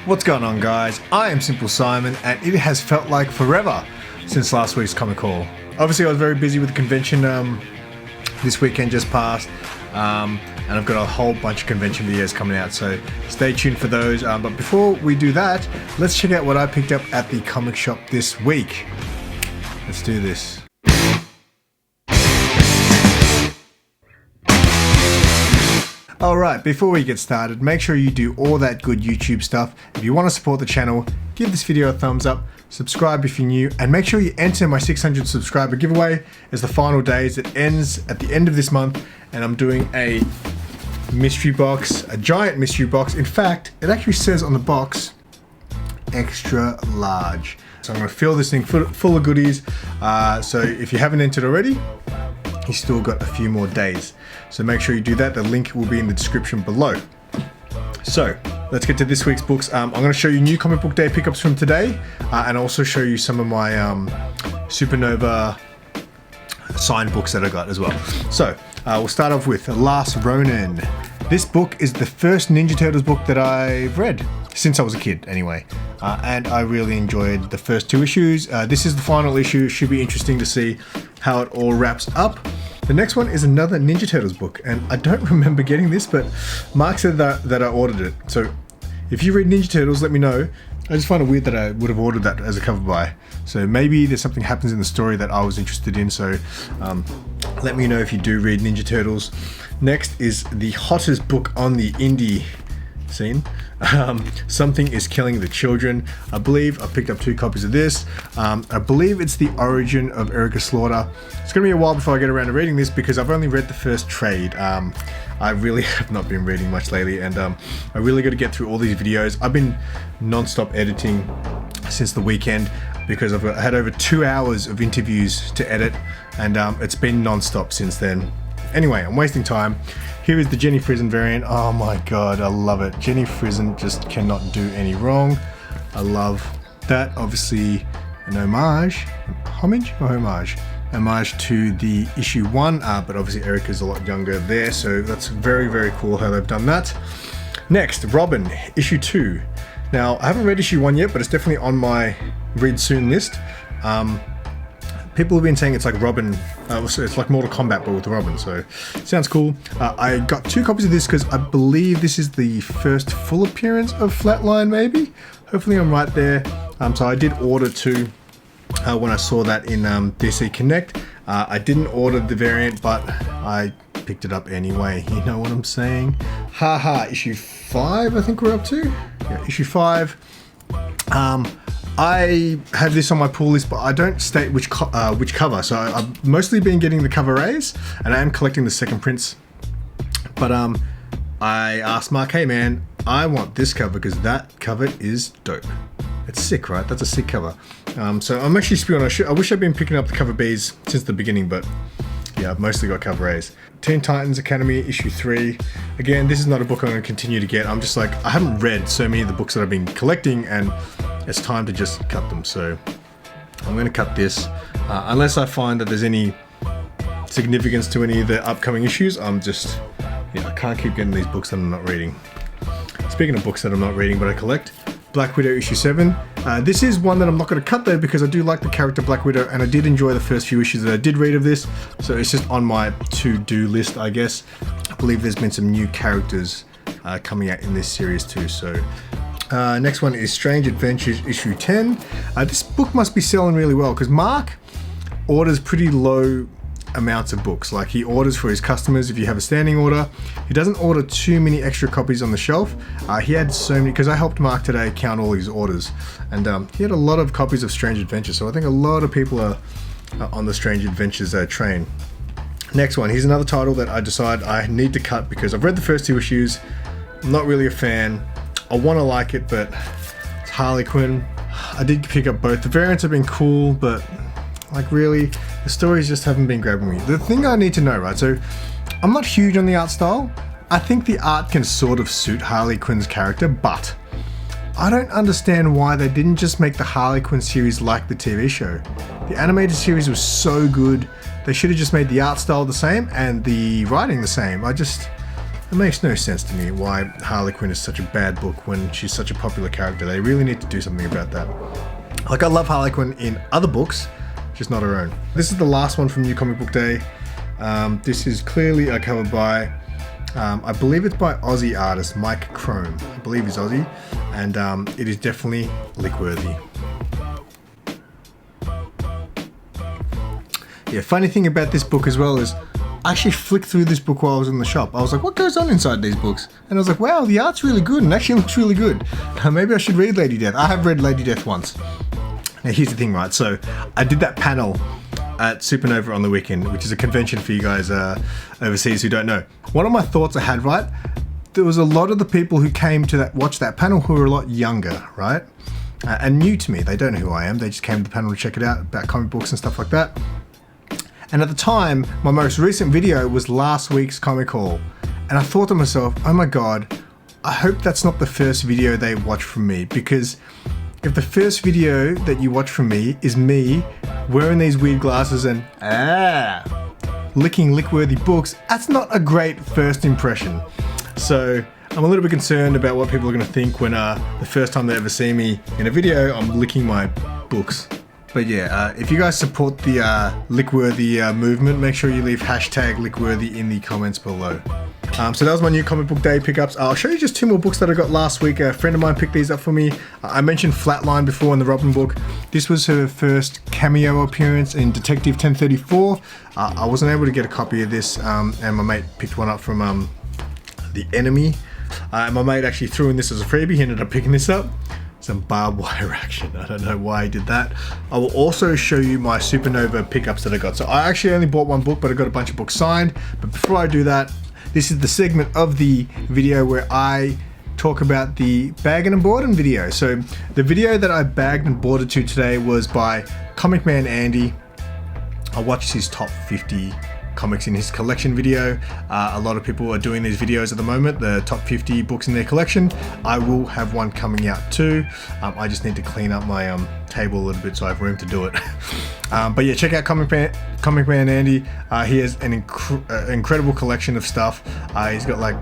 What's going on, guys? I am Simple Simon, and it has felt like forever since last week's Comic Haul. Obviously, I was very busy with the convention this weekend just passed, and I've got a whole bunch of convention videos coming out, so stay tuned for those. But before we do that, let's check out what I picked up at the comic shop this week. Let's do this. Alright, before we get started, make sure you do all that good YouTube stuff. If you want to support the channel, give this video a thumbs up, subscribe if you're new, and make sure you enter my 600 subscriber giveaway as the final days. It ends at the end of this month, and I'm doing a mystery box, a giant mystery box. In fact, it actually says on the box, extra large. So I'm going to fill this thing full of goodies. So if you haven't entered already, you still got a few more days. So make sure you do that. The link will be in the description below. So let's get to this week's books. I'm going to show you new comic book day pickups from today, and also show you some of my Supanova signed books that I got as well. So we'll start off with Last Ronin. This book is the first Ninja Turtles book that I've read since I was a kid anyway, and I really enjoyed the first two issues. This is the final issue. Should be interesting to see how it all wraps up. The next one is another Ninja Turtles book, and I don't remember getting this, but Mark said that I ordered it. So if you read Ninja Turtles, let me know. I just find it weird that I would have ordered that as a cover buy. So maybe there's something happens in the story that I was interested in, so let me know if you do read Ninja Turtles. Next is the hottest book on the indie scene. Something is Killing the Children. I believe I picked up 2 copies of this. I believe it's the origin of Erica Slaughter. It's going to be a while before I get around to reading this because I've only read the first trade. I really have not been reading much lately, and I really got to get through all these videos. I've been non-stop editing since the weekend because I've had over 2 hours of interviews to edit, and it's been non-stop since then. Anyway, I'm wasting time. Here is the Jenny Frison variant. Oh my god, I love it. Jenny Frison just cannot do any wrong. I love that. Obviously an homage to the issue 1, but obviously Erica's a lot younger there, so that's very, very cool how they've done that. Next, Robin, issue 2. Now, I haven't read issue 1 yet, but it's definitely on my read soon list. People have been saying it's like Robin, it's like Mortal Kombat but with Robin, so sounds cool. I got 2 copies of this because I believe this is the first full appearance of Flatline, maybe? Hopefully I'm right there. So I did order 2 when I saw that in DC Connect. I didn't order the variant, but I picked it up anyway, you know what I'm saying? Haha, issue 5 I think we're up to? Yeah, issue 5. I have this on my pull list, but I don't state which cover. So I've mostly been getting the cover A's, and I am collecting the second prints. But I asked Mark, hey man, I want this cover because that cover is dope. It's sick, right? That's a sick cover. So I'm actually spewing. I wish I'd been picking up the cover B's since the beginning, but yeah, I've mostly got cover A's. Teen Titans Academy issue 3. Again, this is not a book I'm going to continue to get. I'm just like, I haven't read so many of the books that I've been collecting, and it's time to just cut them. So I'm going to cut this. Unless I find that there's any significance to any of the upcoming issues, I can't keep getting these books that I'm not reading. Speaking of books that I'm not reading but I collect, Black Widow issue 7. This is one that I'm not going to cut though because I do like the character Black Widow, and I did enjoy the first few issues that I did read of this, so it's just on my to-do list, I guess. I believe there's been some new characters coming out in this series too. So next one is Strange Adventures issue 10. This book must be selling really well because Mark orders pretty low amounts of books. Like, he orders for his customers if you have a standing order. He doesn't order too many extra copies on the shelf. He had so many, because I helped Mark today count all his orders, and he had a lot of copies of Strange Adventures, so I think a lot of people are on the Strange Adventures train. Next one, here's another title that I decide I need to cut because I've read the first 2 issues. I'm not really a fan. I want to like it, but it's Harley Quinn. I did pick up both. The variants have been cool, but like, really, the stories just haven't been grabbing me. The thing I need to know, right, so I'm not huge on the art style. I think the art can sort of suit Harley Quinn's character, but I don't understand why they didn't just make the Harley Quinn series like the TV show. The animated series was so good. They should have just made the art style the same and the writing the same. It makes no sense to me why Harley Quinn is such a bad book when she's such a popular character. They really need to do something about that. Like, I love Harley Quinn in other books, just not her own. This is the last one from New Comic Book Day. This is clearly a cover by, I believe it's by Aussie artist Mike Crome. I believe he's Aussie, and it is definitely lick-worthy. Yeah, funny thing about this book as well is I actually flicked through this book while I was in the shop. I was like, what goes on inside these books? And I was like, wow, the art's really good and actually looks really good. Maybe I should read Lady Death. I have read Lady Death once. Now here's the thing, right? So I did that panel at Supanova on the weekend, which is a convention for you guys overseas who don't know. One of my thoughts I had, right? There was a lot of the people who came to watch that panel who were a lot younger, right? And new to me. They don't know who I am. They just came to the panel to check it out about comic books and stuff like that. And at the time, my most recent video was last week's Comic Haul. And I thought to myself, oh my God, I hope that's not the first video they watch from me, because if the first video that you watch from me is me wearing these weird glasses and licking lick-worthy books, that's not a great first impression. So I'm a little bit concerned about what people are going to think when the first time they ever see me in a video, I'm licking my books. But yeah, if you guys support the lick-worthy movement, make sure you leave hashtag lickworthy in the comments below. So that was my New Comic Book Day pickups. I'll show you just 2 more books that I got last week. A friend of mine picked these up for me. I mentioned Flatline before in the Robin book. This was her first cameo appearance in Detective 1034. I wasn't able to get a copy of this, and my mate picked one up from The Enemy. And my mate actually threw in this as a freebie. He ended up picking this up. Some barbed wire action. I don't know why I did that. I will also show you my Supanova pickups that I got. So I actually only bought 1 book, but I got a bunch of books signed. But before I do that, this is the segment of the video where I talk about the bagging and boarding video. So the video that I bagged and boarded to today was by Comic Man Andy. I watched his top 50 comics in his collection video. A lot of people are doing these videos at the moment, the top 50 books in their collection. I will have one coming out too. I just need to clean up my table a little bit so I have room to do it. But yeah, check out Comic Man Andy. He has an incredible collection of stuff. He's got like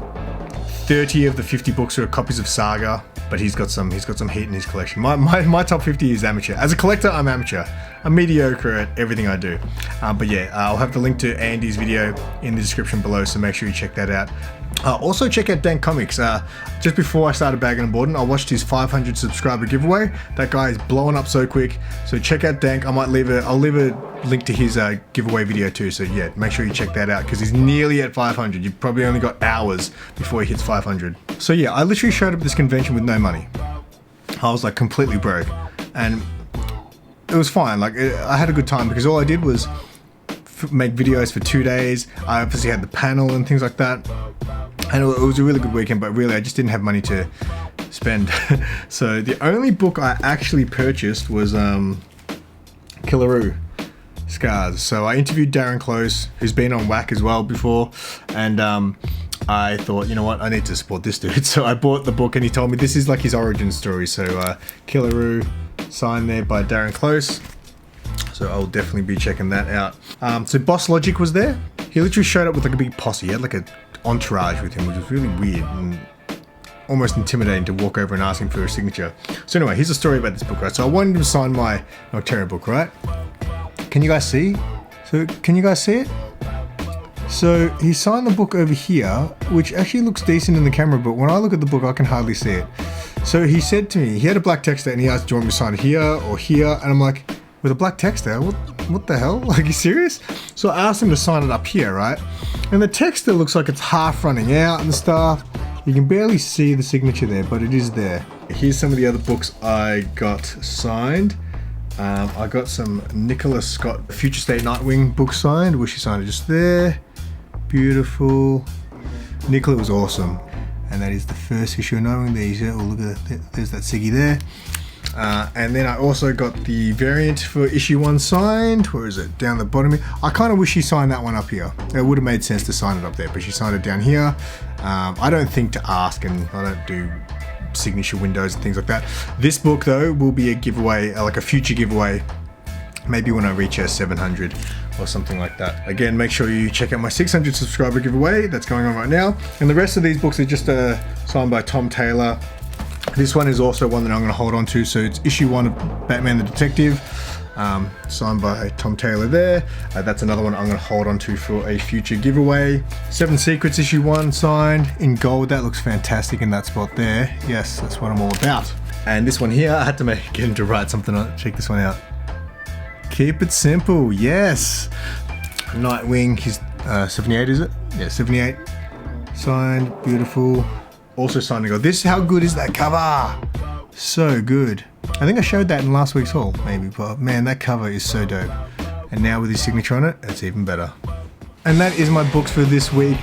30 of the 50 books are copies of Saga, but he's got some heat in his collection. My top 50 is amateur. As a collector, I'm amateur. I'm mediocre at everything I do. But yeah, I'll have the link to Andy's video in the description below, so make sure you check that out. Also check out Dank Comics. Just before I started bagging and boarding, I watched his 500 subscriber giveaway. That guy is blowing up so quick. So check out Dank. I'll leave a link to his giveaway video too. So yeah, make sure you check that out because he's nearly at 500. You've probably only got hours before he hits 500. So yeah, I literally showed up at this convention with no money. I was like completely broke, and it was fine. Like I had a good time because all I did was make videos for 2 days. I obviously had the panel and things like that. And it was a really good weekend, but really I just didn't have money to spend. So the only book I actually purchased was Killaroo Scars. So I interviewed Darren Close, who's been on Whack as well before, and I thought, you know what, I need to support this dude. So I bought the book and he told me this is like his origin story. So Killaroo, signed there by Darren Close. So I'll definitely be checking that out. So Boss Logic was there. He literally showed up with like a big posse. He had like a entourage with him, which was really weird and almost intimidating to walk over and ask him for a signature. So anyway, here's a story about this book, right? So I wanted him to sign my Nocterra book, right? Can you guys see? So can you guys see it? So he signed the book over here, which actually looks decent in the camera, but when I look at the book, I can hardly see it. So he said to me, he had a black text there and he asked, do you want me to sign it here or here? And I'm like, with a black text there? What the hell? Like, you serious? So I asked him to sign it up here, right? And the text there looks like it's half running out and stuff. You can barely see the signature there, but it is there. Here's some of the other books I got signed. I got some Nicholas Scott Future State Nightwing book signed, which he signed it just there. Beautiful. Nicola was awesome. And that is the first issue of Nightwing. There you go. Oh, look at that. There's that Siggy there. And then I also got the variant for issue 1 signed. Where is it? Down the bottom here. I kind of wish she signed that one up here. It would have made sense to sign it up there, but she signed it down here. I don't think to ask, and I don't do signature windows and things like that. This book though will be a giveaway, like a future giveaway, maybe when I reach 700, or something like that. Again, make sure you check out my 600 subscriber giveaway that's going on right now. And the rest of these books are just signed by Tom Taylor. This one is also one that I'm going to hold on to. So it's issue 1 of Batman the Detective, signed by Tom Taylor there. That's another one I'm going to hold on to for a future giveaway. 7 Secrets issue 1 signed in gold. That looks fantastic in that spot there. Yes, that's what I'm all about. And this one here, I had to get him to write something on it. Check this one out. Keep it simple, yes. Nightwing, he's 78, is it? Yeah, 78. Signed, beautiful. Also signed in gold. This, how good is that cover? So good. I think I showed that in last week's haul, maybe, but man, that cover is so dope. And now with his signature on it, it's even better. And that is my books for this week.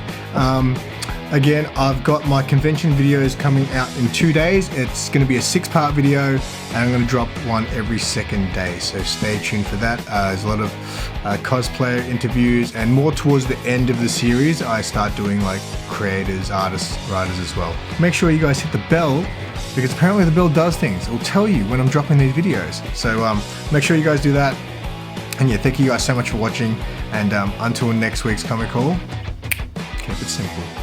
Again, I've got my convention videos coming out in 2 days. It's going to be a 6-part video, and I'm going to drop one every second day. So stay tuned for that. There's a lot of cosplayer interviews, and more towards the end of the series, I start doing like creators, artists, writers as well. Make sure you guys hit the bell, because apparently the bell does things. It will tell you when I'm dropping these videos. So make sure you guys do that. And yeah, thank you guys so much for watching. And until next week's comic haul, keep it simple.